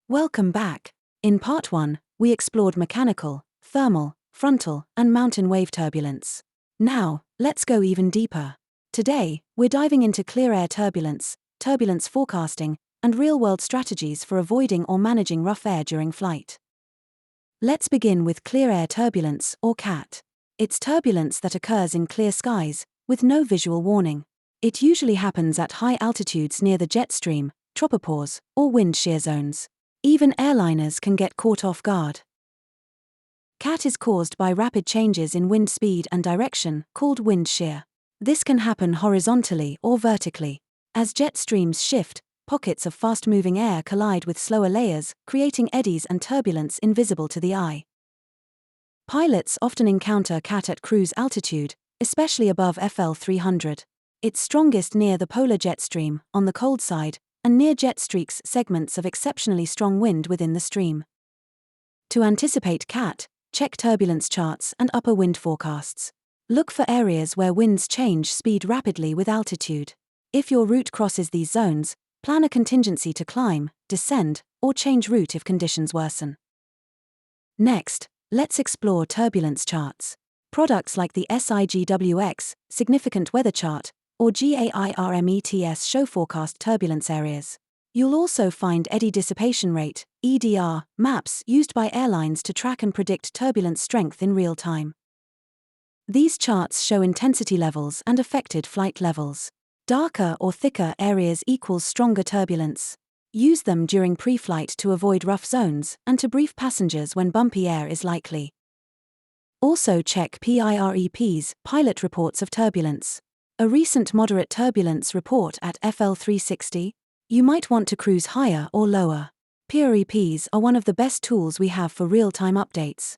Welcome back. In part 1, we explored mechanical, thermal, frontal, and mountain wave turbulence. Now, let's go even deeper. Today, we're diving into clear air turbulence, turbulence forecasting, and real-world strategies for avoiding or managing rough air during flight. Let's begin with clear air turbulence, or CAT. It's turbulence that occurs in clear skies, with no visual warning. It usually happens at high altitudes near the jet stream, tropopause, or wind shear zones. Even airliners can get caught off guard. CAT is caused by rapid changes in wind speed and direction, called wind shear. This can happen horizontally or vertically. As jet streams shift, pockets of fast-moving air collide with slower layers, creating eddies and turbulence invisible to the eye. Pilots often encounter CAT at cruise altitude, especially above FL 300. It's strongest near the polar jet stream, on the cold side, and near jet streaks segments of exceptionally strong wind within the stream. To anticipate CAT, check turbulence charts and upper wind forecasts. Look for areas where winds change speed rapidly with altitude. If your route crosses these zones, plan a contingency to climb, descend, or change route if conditions worsen. Next, let's explore turbulence charts. Products like the SIGWX, Significant Weather Chart, or GAIRMETS show forecast turbulence areas. You'll also find eddy dissipation rate, EDR, maps used by airlines to track and predict turbulence strength in real time. These charts show intensity levels and affected flight levels. Darker or thicker areas equals stronger turbulence. Use them during pre-flight to avoid rough zones and to brief passengers when bumpy air is likely. Also check PIREP's pilot reports of turbulence. A recent moderate turbulence report at FL 360. You might want to cruise higher or lower. PIREPs are one of the best tools we have for real-time updates.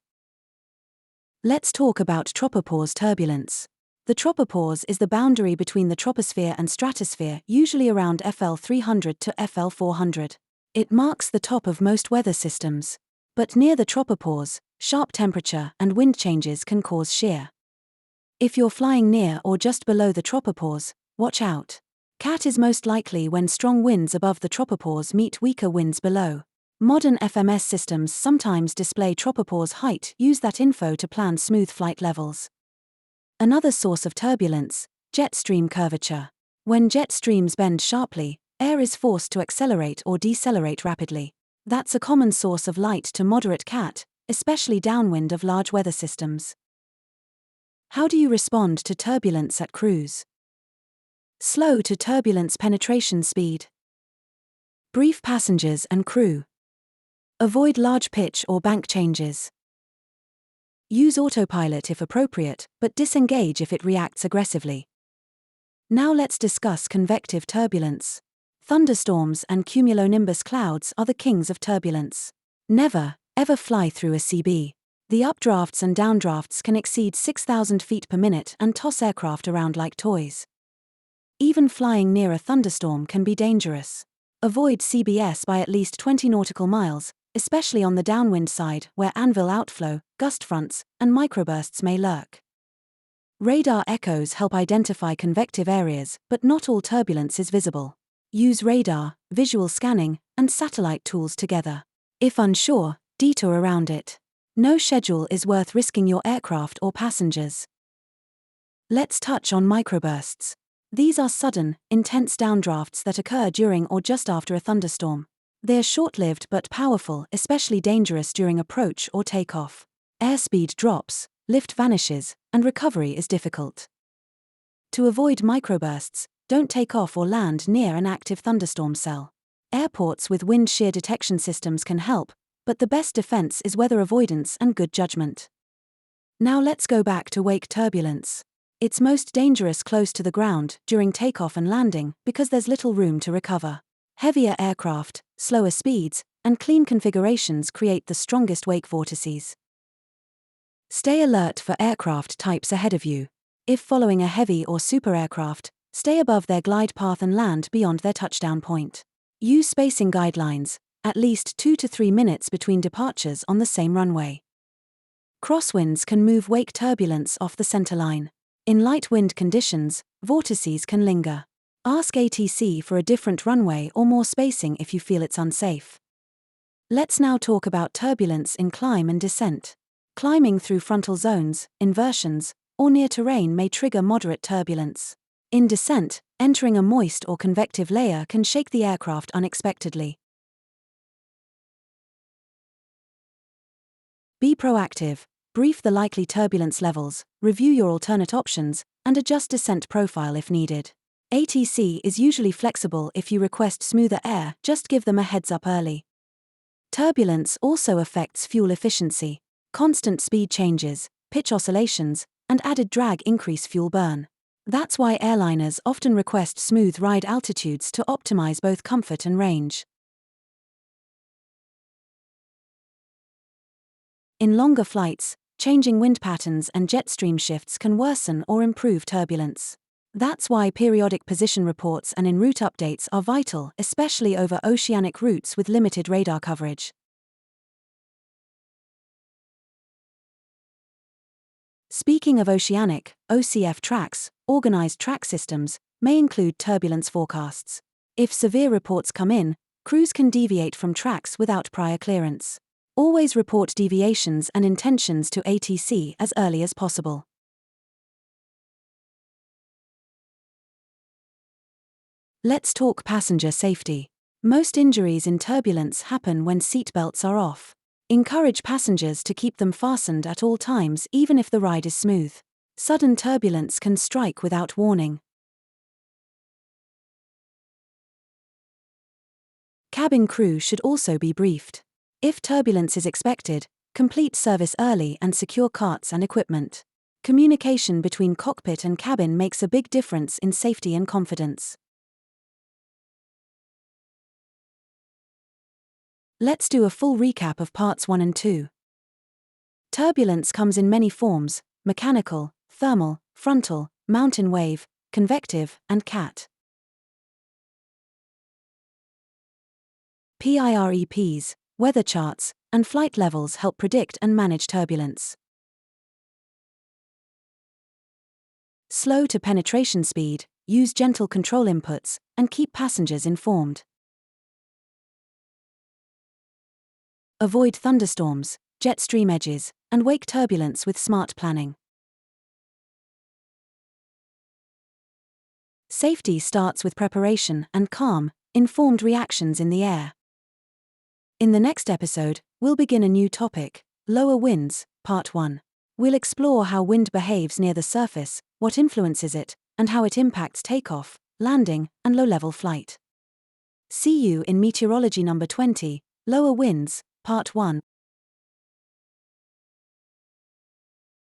Let's talk about tropopause turbulence. The tropopause is the boundary between the troposphere and stratosphere, usually around FL 300 to FL 400. It marks the top of most weather systems. But near the tropopause, sharp temperature and wind changes can cause shear. If you're flying near or just below the tropopause, watch out. CAT is most likely when strong winds above the tropopause meet weaker winds below. Modern FMS systems sometimes display tropopause height. Use that info to plan smooth flight levels. Another source of turbulence, jet stream curvature. When jet streams bend sharply, air is forced to accelerate or decelerate rapidly. That's a common source of light to moderate CAT, especially downwind of large weather systems. How do you respond to turbulence at cruise? Slow to turbulence penetration speed. Brief passengers and crew. Avoid large pitch or bank changes. Use autopilot if appropriate, but disengage if it reacts aggressively. Now let's discuss convective turbulence. Thunderstorms and cumulonimbus clouds are the kings of turbulence. Never, ever fly through a CB. The updrafts and downdrafts can exceed 6,000 feet per minute and toss aircraft around like toys. Even flying near a thunderstorm can be dangerous. Avoid CBS by at least 20 nautical miles, especially on the downwind side where anvil outflow, gust fronts, and microbursts may lurk. Radar echoes help identify convective areas, but not all turbulence is visible. Use radar, visual scanning, and satellite tools together. If unsure, detour around it. No schedule is worth risking your aircraft or passengers. Let's touch on microbursts. These are sudden, intense downdrafts that occur during or just after a thunderstorm. They are short-lived but powerful, especially dangerous during approach or takeoff. Airspeed drops, lift vanishes, and recovery is difficult. To avoid microbursts, don't take off or land near an active thunderstorm cell. Airports with wind shear detection systems can help, but the best defense is weather avoidance and good judgment. Now let's go back to wake turbulence. It's most dangerous close to the ground, during takeoff and landing, because there's little room to recover. Heavier aircraft, slower speeds, and clean configurations create the strongest wake vortices. Stay alert for aircraft types ahead of you. If following a heavy or super aircraft, stay above their glide path and land beyond their touchdown point. Use spacing guidelines, at least 2 to 3 minutes between departures on the same runway. Crosswinds can move wake turbulence off the centerline. In light wind conditions, vortices can linger. Ask ATC for a different runway or more spacing if you feel it's unsafe. Let's now talk about turbulence in climb and descent. Climbing through frontal zones, inversions, or near terrain may trigger moderate turbulence. In descent, entering a moist or convective layer can shake the aircraft unexpectedly. Be proactive. Brief the likely turbulence levels, review your alternate options, and adjust descent profile if needed. ATC is usually flexible if you request smoother air, just give them a heads up early. Turbulence also affects fuel efficiency. Constant speed changes, pitch oscillations, and added drag increase fuel burn. That's why airliners often request smooth ride altitudes to optimize both comfort and range. In longer flights, changing wind patterns and jet stream shifts can worsen or improve turbulence. That's why periodic position reports and en route updates are vital, especially over oceanic routes with limited radar coverage. Speaking of oceanic, OCF tracks, organized track systems, may include turbulence forecasts. If severe reports come in, crews can deviate from tracks without prior clearance. Always report deviations and intentions to ATC as early as possible. Let's talk passenger safety. Most injuries in turbulence happen when seatbelts are off. Encourage passengers to keep them fastened at all times even if the ride is smooth. Sudden turbulence can strike without warning. Cabin crew should also be briefed. If turbulence is expected, complete service early and secure carts and equipment. Communication between cockpit and cabin makes a big difference in safety and confidence. Let's do a full recap of parts 1 and 2. Turbulence comes in many forms: mechanical, thermal, frontal, mountain wave, convective, and cat. PIREPs, weather charts, and flight levels help predict and manage turbulence. Slow to penetration speed, use gentle control inputs, and keep passengers informed. Avoid thunderstorms, jet stream edges, and wake turbulence with smart planning. Safety starts with preparation and calm, informed reactions in the air. In the next episode, we'll begin a new topic: lower winds, Part 1. We'll explore how wind behaves near the surface, what influences it, and how it impacts takeoff, landing, and low-level flight. See you in Meteorology number 20, Lower Winds, Part 1.